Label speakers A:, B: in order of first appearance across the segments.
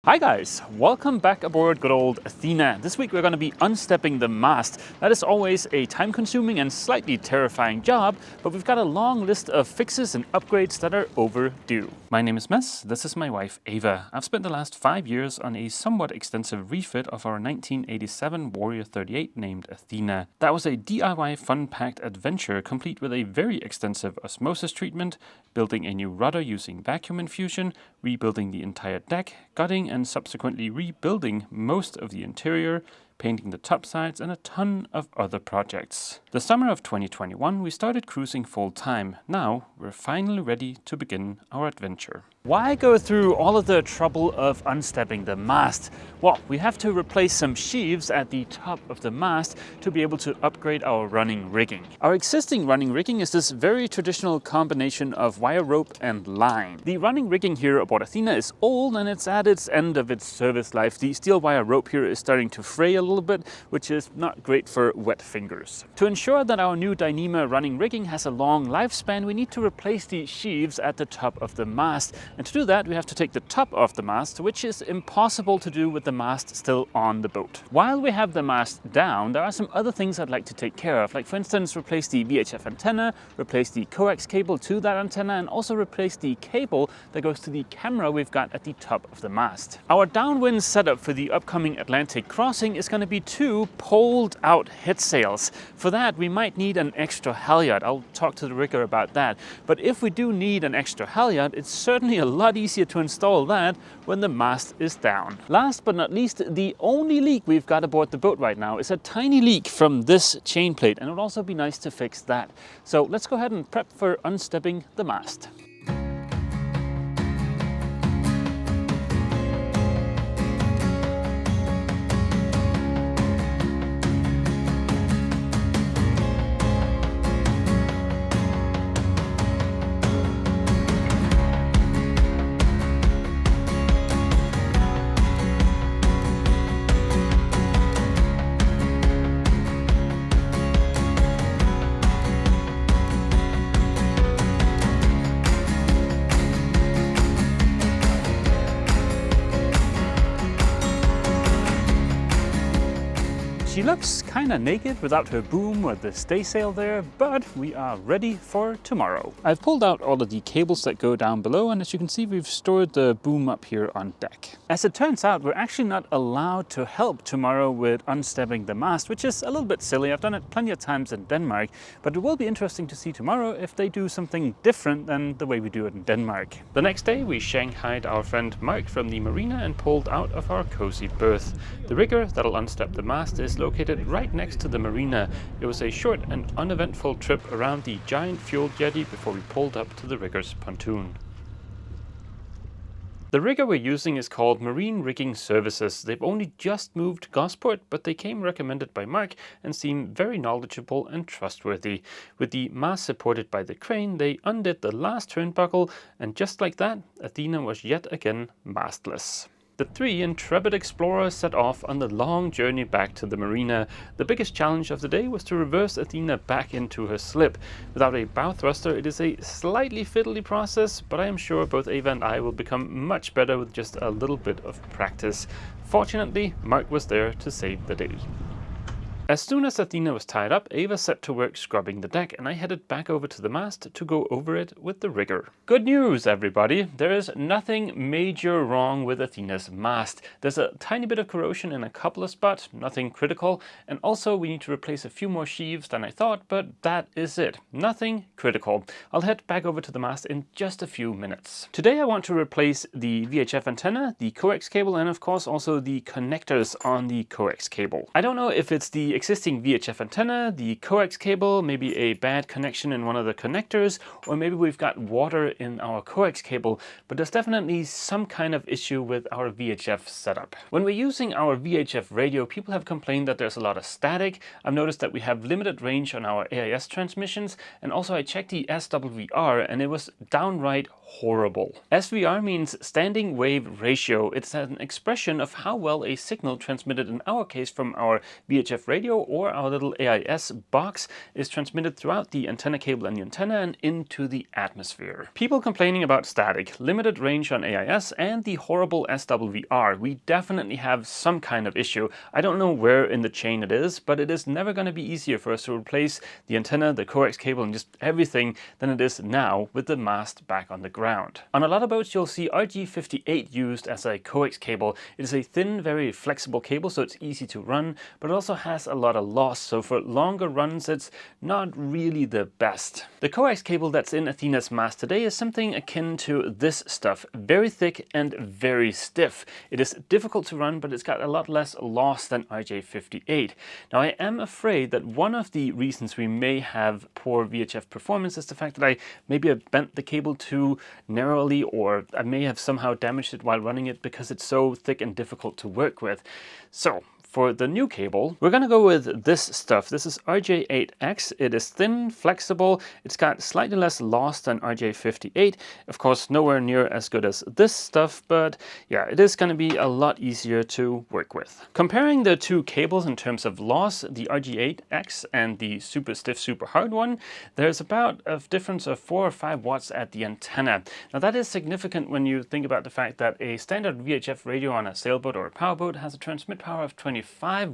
A: Hi guys, welcome back aboard good old Athena. This week we're going to be unstepping the mast. That is always a time-consuming and slightly terrifying job, but we've got a long list of fixes and upgrades that are overdue. My name is Mess, this is my wife Ava. I've spent the last 5 years on a somewhat extensive refit of our 1987 Warrior 38 named Athena. That was a DIY fun-packed adventure complete with a very extensive osmosis treatment, building a new rudder using vacuum infusion, rebuilding the entire deck, gutting and subsequently rebuilding most of the interior, painting the topsides, and a ton of other projects. The summer of 2021 we started cruising full time. Now we're finally ready to begin our adventure. Why go through all of the trouble of unstepping the mast? Well, we have to replace some sheaves at the top of the mast to be able to upgrade our running rigging. Our existing running rigging is this very traditional combination of wire rope and line. The running rigging here aboard Athena is old and it's at its end of its service life. The steel wire rope here is starting to fray a little bit, which is not great for wet fingers. To ensure that our new Dyneema running rigging has a long lifespan, we need to replace the sheaves at the top of the mast. And to do that, we have to take the top off the mast, which is impossible to do with the mast still on the boat. While we have the mast down, there are some other things I'd like to take care of, like for instance, replace the VHF antenna, replace the coax cable to that antenna, and also replace the cable that goes to the camera we've got at the top of the mast. Our downwind setup for the upcoming Atlantic crossing is going to be 2 poled out head sails. For that, we might need an extra halyard. I'll talk to the rigger about that. But if we do need an extra halyard, it's certainly a lot easier to install that when the mast is down. Last but not least, the only leak we've got aboard the boat right now is a tiny leak from this chain plate, and it would also be nice to fix that. So let's go ahead and prep for unstepping the mast. She looks kind of naked without her boom or the staysail there, but we are ready for tomorrow. I've pulled out all of the cables that go down below, and as you can see, we've stored the boom up here on deck. As it turns out, we're actually not allowed to help tomorrow with unstepping the mast, which is a little bit silly. I've done it plenty of times in Denmark, but it will be interesting to see tomorrow if they do something different than the way we do it in Denmark. The next day, we shanghaied our friend Mark from the marina and pulled out of our cozy berth. The rigger that'll unstep the mast is located right next to the marina. It was a short and uneventful trip around the giant fuel jetty before we pulled up to the rigger's pontoon. The rigger we're using is called Marine Rigging Services. They've only just moved to Gosport, but they came recommended by Mark and seem very knowledgeable and trustworthy. With the mast supported by the crane, they undid the last turnbuckle, and just like that, Athena was yet again mastless. The 3 intrepid explorers set off on the long journey back to the marina. The biggest challenge of the day was to reverse Athena back into her slip. Without a bow thruster, it is a slightly fiddly process, but I am sure both Ava and I will become much better with just a little bit of practice. Fortunately, Mark was there to save the day. As soon as Athena was tied up, Ava set to work scrubbing the deck, and I headed back over to the mast to go over it with the rigger. Good news, everybody! There is nothing major wrong with Athena's mast. There's a tiny bit of corrosion in a couple of spots, nothing critical, and also we need to replace a few more sheaves than I thought, but that is it. Nothing critical. I'll head back over to the mast in just a few minutes. Today I want to replace the VHF antenna, the coax cable, and of course also the connectors on the coax cable. I don't know if it's the existing VHF antenna, the coax cable, maybe a bad connection in one of the connectors, or maybe we've got water in our coax cable, but there's definitely some kind of issue with our VHF setup. When we're using our VHF radio, people have complained that there's a lot of static. I've noticed that we have limited range on our AIS transmissions, and also I checked the SWR and it was downright horrible. SVR means standing wave ratio. It's an expression of how well a signal transmitted in our case from our VHF radio or our little AIS box is transmitted throughout the antenna cable and the antenna and into the atmosphere. People complaining about static, limited range on AIS, and the horrible SWR. We definitely have some kind of issue. I don't know where in the chain it is, but it is never going to be easier for us to replace the antenna, the coax cable, and just everything than it is now with the mast back on the ground. On a lot of boats, you'll see RG58 used as a coax cable. It is a thin, very flexible cable, so it's easy to run, but it also has a lot of loss, so for longer runs, it's not really the best. The coax cable that's in Athena's mast today is something akin to this stuff, very thick and very stiff. It is difficult to run, but it's got a lot less loss than RJ58. Now, I am afraid that one of the reasons we may have poor VHF performance is the fact that I maybe have bent the cable too narrowly, or I may have somehow damaged it while running it because it's so thick and difficult to work with. So for the new cable, we're going to go with this stuff. This is RJ8X. It is thin, flexible. It's got slightly less loss than RJ58. Of course, nowhere near as good as this stuff, but yeah, it is going to be a lot easier to work with. Comparing the two cables in terms of loss, the RJ8X and the super stiff, super hard one, there's about a difference of 4 or 5 watts at the antenna. Now that is significant when you think about the fact that a standard VHF radio on a sailboat or a powerboat has a transmit power of 25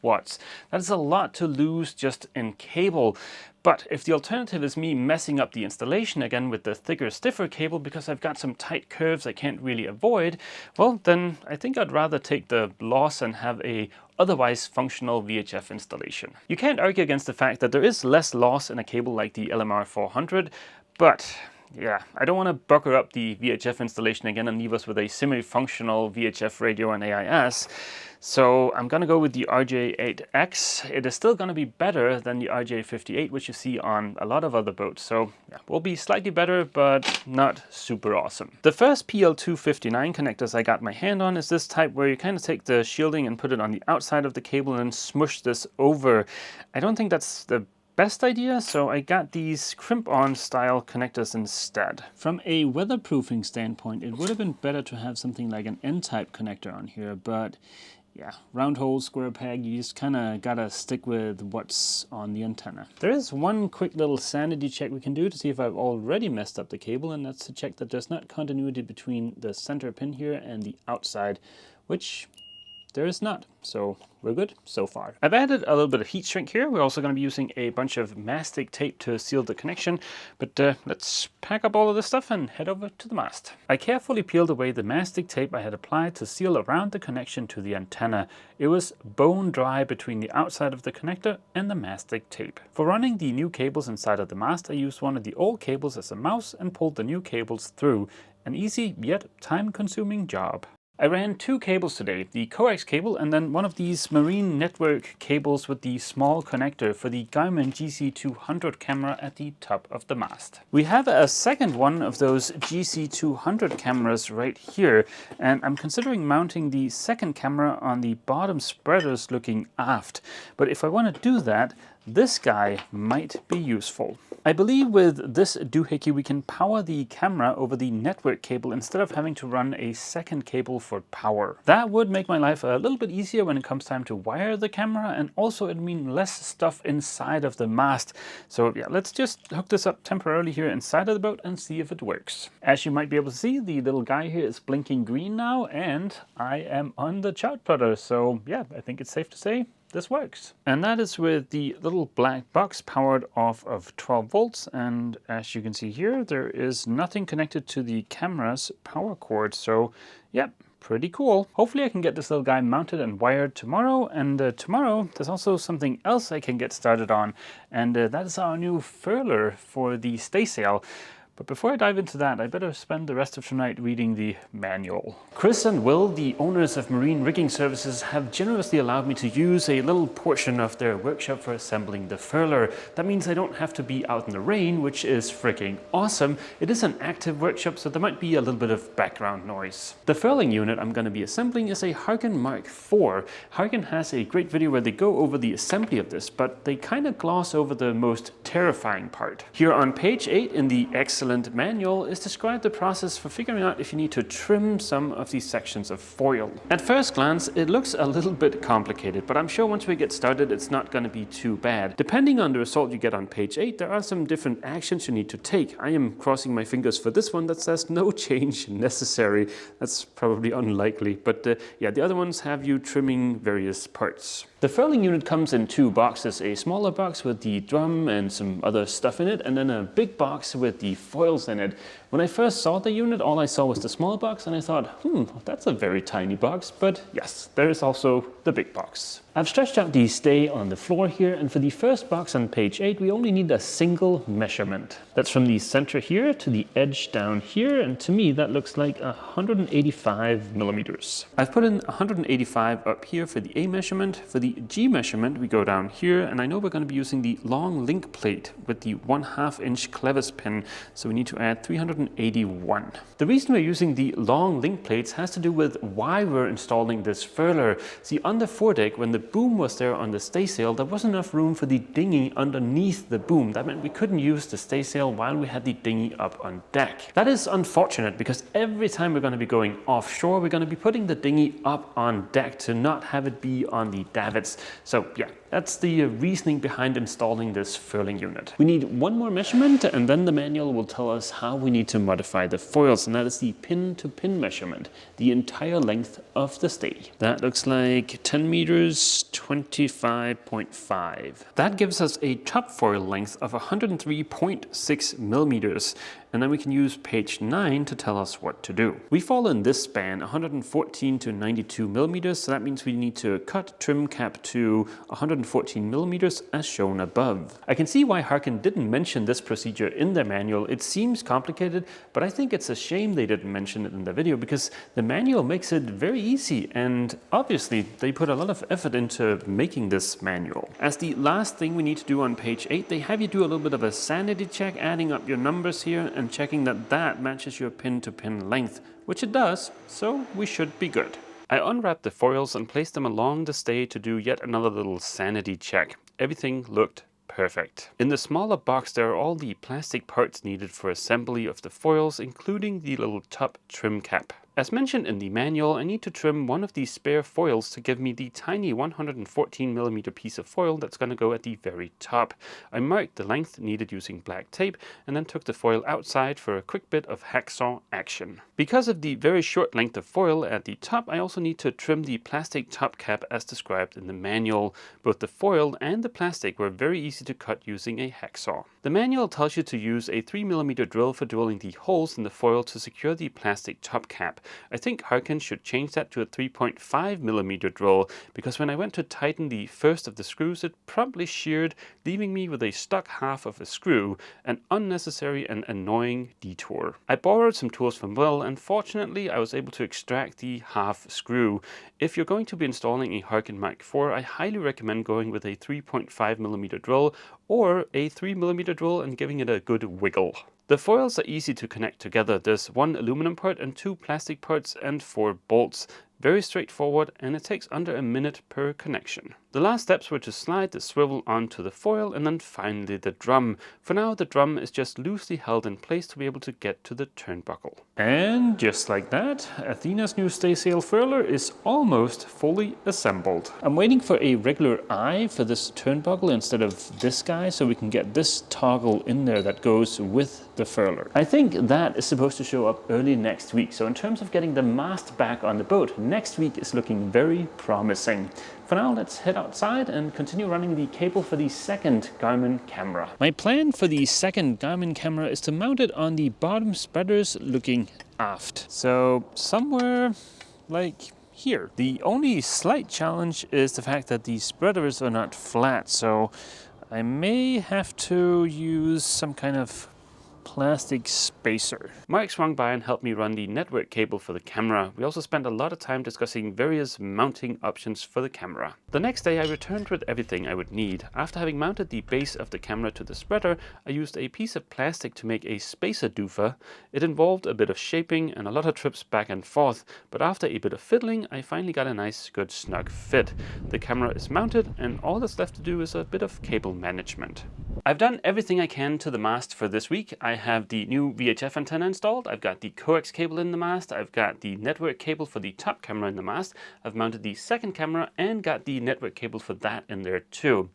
A: watts. That is a lot to lose just in cable. But if the alternative is me messing up the installation again with the thicker, stiffer cable because I've got some tight curves I can't really avoid, well, then I think I'd rather take the loss and have a otherwise functional VHF installation. You can't argue against the fact that there is less loss in a cable like the LMR 400, but yeah, I don't want to bucker up the VHF installation again and leave us with a semi-functional VHF radio and AIS. So I'm going to go with the RJ8X. It is still going to be better than the RJ58, which you see on a lot of other boats. So yeah, will be slightly better, but not super awesome. The first PL259 connectors I got my hand on is this type where you kind of take the shielding and put it on the outside of the cable and then smush this over. I don't think that's the best idea, so I got these crimp-on style connectors instead. From a weatherproofing standpoint, it would have been better to have something like an N-type connector on here, but yeah, round hole, square peg, you just kind of gotta stick with what's on the antenna. There is one quick little sanity check we can do to see if I've already messed up the cable, and that's to check that there's not continuity between the center pin here and the outside, which there is not, so we're good so far. I've added a little bit of heat shrink here. We're also going to be using a bunch of mastic tape to seal the connection, but let's pack up all of this stuff and head over to the mast. I carefully peeled away the mastic tape I had applied to seal around the connection to the antenna. It was bone dry between the outside of the connector and the mastic tape. For running the new cables inside of the mast, I used one of the old cables as a mouse and pulled the new cables through. An easy yet time-consuming job. I ran 2 cables today, the coax cable and then one of these marine network cables with the small connector for the Garmin GC200 camera at the top of the mast. We have a second one of those GC200 cameras right here, and I'm considering mounting the second camera on the bottom spreaders looking aft. But if I want to do that, this guy might be useful. I believe with this doohickey we can power the camera over the network cable instead of having to run a second cable for power. That would make my life a little bit easier when it comes time to wire the camera, and also it'd mean less stuff inside of the mast. So yeah, let's just hook this up temporarily here inside of the boat and see if it works. As you might be able to see, the little guy here is blinking green now, and I am on the chart plotter. So yeah, I think it's safe to say this works. And that is with the little black box powered off of 12 volts. And as you can see here, there is nothing connected to the camera's power cord. So yeah, pretty cool. Hopefully I can get this little guy mounted and wired tomorrow. And tomorrow there's also something else I can get started on. And that is our new furler for the staysail. But before I dive into that, I better spend the rest of tonight reading the manual. Chris and Will, the owners of Marine Rigging Services, have generously allowed me to use a little portion of their workshop for assembling the furler. That means I don't have to be out in the rain, which is freaking awesome. It is an active workshop, so there might be a little bit of background noise. The furling unit I'm going to be assembling is a Harken MKIV. Harken has a great video where they go over the assembly of this, but they kind of gloss over the most terrifying part. Here on page 8 in the excellent excellent manual is described the process for figuring out if you need to trim some of these sections of foil. At first glance, it looks a little bit complicated, but I'm sure once we get started, it's not going to be too bad. Depending on the result you get on page 8, there are some different actions you need to take. I am crossing my fingers for this one that says no change necessary. That's probably unlikely, but yeah, the other ones have you trimming various parts. The furling unit comes in two boxes, a smaller box with the drum and some other stuff in it, and then a big box with the foils in it. When I first saw the unit, all I saw was the small box, and I thought, that's a very tiny box, but yes, there is also the big box. I've stretched out the stay on the floor here, and for the first box on page 8, we only need a single measurement. That's from the center here to the edge down here, and to me that looks like 185 millimeters. I've put in 185 up here for the A measurement. For the G measurement, we go down here, and I know we're going to be using the long link plate with the 1/2 inch clevis pin, so we need to add 381. The reason we're using the long link plates has to do with why we're installing this furler. See, on the foredeck, when the boom was there on the staysail, there wasn't enough room for the dinghy underneath the boom. That meant we couldn't use the staysail while we had the dinghy up on deck. That is unfortunate because every time we're going to be going offshore, we're going to be putting the dinghy up on deck to not have it be on the davits. So yeah, that's the reasoning behind installing this furling unit. We need one more measurement, and then the manual will tell us how we need to modify the foils, and that is the pin-to-pin measurement, the entire length of the stay. That looks like 10 meters, 25.5. That gives us a top foil length of 103.6 millimeters. And then we can use page 9 to tell us what to do. We fall in this span 114 to 92 millimeters, so that means we need to cut trim cap to 114 millimeters as shown above. I can see why Harken didn't mention this procedure in their manual. It seems complicated, but I think it's a shame they didn't mention it in the video because the manual makes it very easy, and obviously they put a lot of effort into making this manual. As the last thing we need to do on page 8, they have you do a little bit of a sanity check, adding up your numbers here and checking that that matches your pin-to-pin length, which it does, so we should be good. I unwrapped the foils and placed them along the stay to do yet another little sanity check. Everything looked perfect. In the smaller box, there are all the plastic parts needed for assembly of the foils, including the little top trim cap. As mentioned in the manual, I need to trim one of these spare foils to give me the tiny 114mm piece of foil that's going to go at the very top. I marked the length needed using black tape and then took the foil outside for a quick bit of hacksaw action. Because of the very short length of foil at the top, I also need to trim the plastic top cap as described in the manual. Both the foil and the plastic were very easy to cut using a hacksaw. The manual tells you to use a 3mm drill for drilling the holes in the foil to secure the plastic top cap. I think Harken should change that to a 3.5mm drill, because when I went to tighten the first of the screws, it promptly sheared, leaving me with a stuck half of a screw, an unnecessary and annoying detour. I borrowed some tools from Will, and fortunately I was able to extract the half screw. If you're going to be installing a Harken MKIV, I highly recommend going with a 3.5mm drill or a 3mm drill and giving it a good wiggle. The foils are easy to connect together. There's one aluminum part and 2 plastic parts and 4 bolts. Very straightforward, and it takes under a minute per connection. The last steps were to slide the swivel onto the foil and then finally the drum. For now, the drum is just loosely held in place to be able to get to the turnbuckle. And just like that, Athena's new staysail furler is almost fully assembled. I'm waiting for a regular eye for this turnbuckle instead of this guy, so we can get this toggle in there that goes with the furler. I think that is supposed to show up early next week, so in terms of getting the mast back on the boat, next week is looking very promising. For now, let's head outside and continue running the cable for the second Garmin camera. My plan for the second Garmin camera is to mount it on the bottom spreaders looking aft. So somewhere like here. The only slight challenge is the fact that the spreaders are not flat, so I may have to use some kind of plastic spacer. Mike swung by and helped me run the network cable for the camera. We also spent a lot of time discussing various mounting options for the camera. The next day I returned with everything I would need. After having mounted the base of the camera to the spreader, I used a piece of plastic to make a spacer doofer. It involved a bit of shaping and a lot of trips back and forth, but after a bit of fiddling, I finally got a nice, good, snug fit. The camera is mounted, and all that's left to do is a bit of cable management. I've done everything I can to the mast for this week. I have the new VHF antenna installed, I've got the coax cable in the mast, I've got the network cable for the top camera in the mast, I've mounted the second camera and got the network cable for that in there too.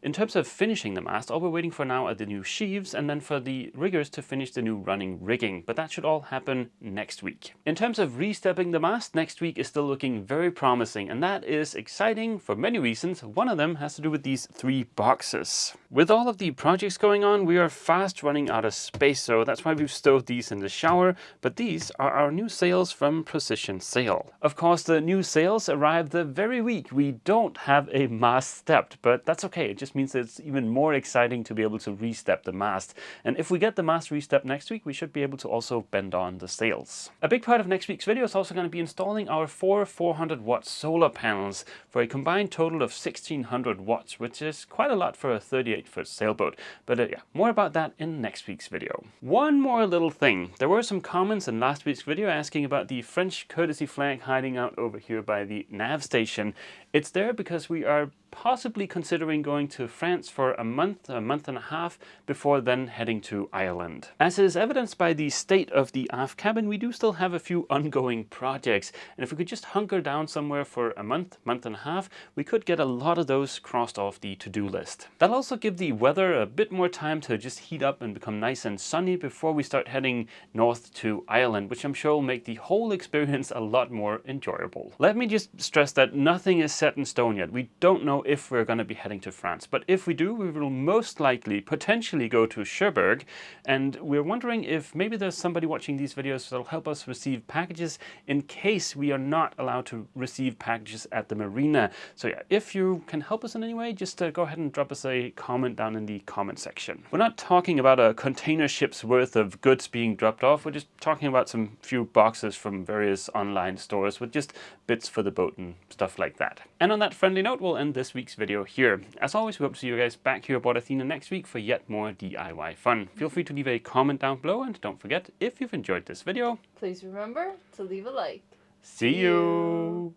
A: In terms of finishing the mast, all we're waiting for now are the new sheaves and then for the riggers to finish the new running rigging, but that should all happen next week. In terms of re-stepping the mast, next week is still looking very promising, and that is exciting for many reasons. One of them has to do with these 3 boxes. With all of the projects going on, we are fast running out of space, so that's why we've stowed these in the shower, but these are our new sails from Precision Sail. Of course, the new sails arrived the very week we don't have a mast stepped, but that's okay. It just means that it's even more exciting to be able to re-step the mast. And if we get the mast re-stepped next week, we should be able to also bend on the sails. A big part of next week's video is also going to be installing our 4 400-watt solar panels for a combined total of 1600 watts, which is quite a lot for a 38-foot sailboat. But yeah, more about that in next week's video. One more little thing. There were some comments in last week's video asking about the French courtesy flag hiding out over here by the nav station. It's there because we are possibly considering going to France for a month and a half, before then heading to Ireland. As is evidenced by the state of the aft cabin, we do still have a few ongoing projects, and if we could just hunker down somewhere for a month and a half, we could get a lot of those crossed off the to-do list. That'll also give the weather a bit more time to just heat up and become nice and sunny before we start heading north to Ireland, which I'm sure will make the whole experience a lot more enjoyable. Let me just stress that nothing is set in stone yet. We don't know if we're going to be heading to France, but if we do, we will most likely potentially go to Cherbourg, and we're wondering if maybe there's somebody watching these videos that'll help us receive packages in case we are not allowed to receive packages at the marina. So yeah, if you can help us in any way, just go ahead and drop us a comment down in the comment section. We're not talking about a container ship's worth of goods being dropped off, we're just talking about some few boxes from various online stores with just bits for the boat and stuff like that. And on that friendly note, we'll end this week's video here. As always, we hope to see you guys back here aboard Athena next week for yet more DIY fun. Feel free to leave a comment down below, and don't forget, if you've enjoyed this video,
B: please remember to leave a like.
A: See you!